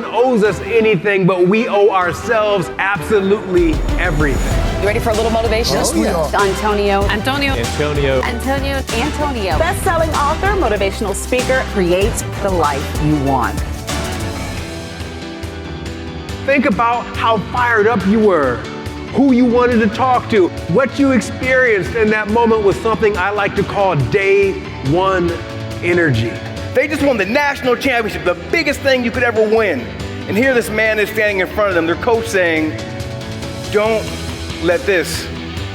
one owes us anything, but we owe ourselves absolutely everything. You ready for a little motivation? Yes, we are. Antonio. Best-selling author, motivational speaker, creates the life you want. Think about how fired up you were, who you wanted to talk to, what you experienced in that moment was something I like to call day one energy. They just won the national championship, the biggest thing you could ever win. And here this man is standing in front of them, their coach saying, don't let this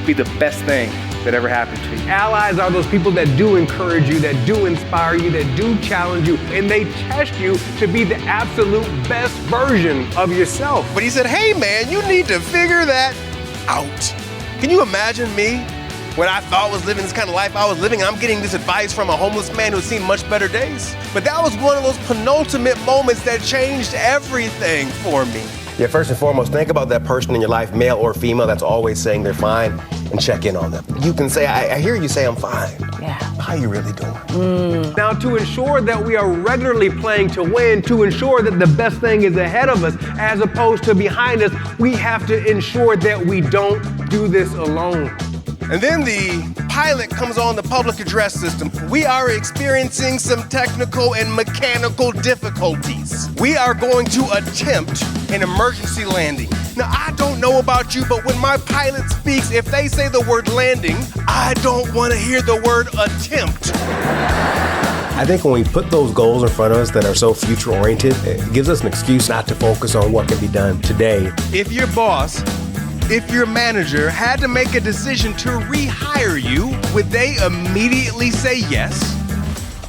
be the best thing that ever happened to you. Allies are those people that do encourage you, that do inspire you, that do challenge you, and they test you to be the absolute best version of yourself. But he said, hey man, you need to figure that out. Can you imagine me when I thought was living this kind of life I was living, and I'm getting this advice from a homeless man who's seen much better days? But that was one of those penultimate moments that changed everything for me. Yeah, first and foremost, think about that person in your life, male or female, that's always saying they're fine, and check in on them. You can say, I hear you say I'm fine. Yeah. How you really doing? Now, to ensure that we are regularly playing to win, to ensure that the best thing is ahead of us as opposed to behind us, we have to ensure that we don't do this alone. And then the pilot comes on the public address system. We are experiencing some technical and mechanical difficulties. We are going to attempt an emergency landing. Now, I don't know about you, but when my pilot speaks, if they say the word landing, I don't want to hear the word attempt. I think when we put those goals in front of us that are so future-oriented, it gives us an excuse not to focus on what can be done today. If your boss, if your manager had to make a decision to rehire you, would they immediately say yes,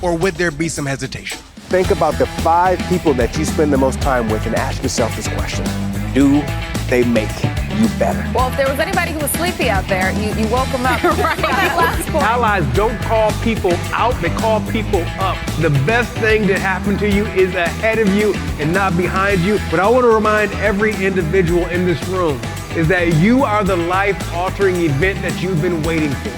or would there be some hesitation? Think about the 5 people that you spend the most time with and ask yourself this question. Do they make you better? Well, if there was anybody who was sleepy out there, you woke them up. Right. That last point. Allies don't call people out, they call people up. The best thing that happened to you is ahead of you and not behind you. But I want to remind every individual in this room is that you are the life-altering event that you've been waiting for.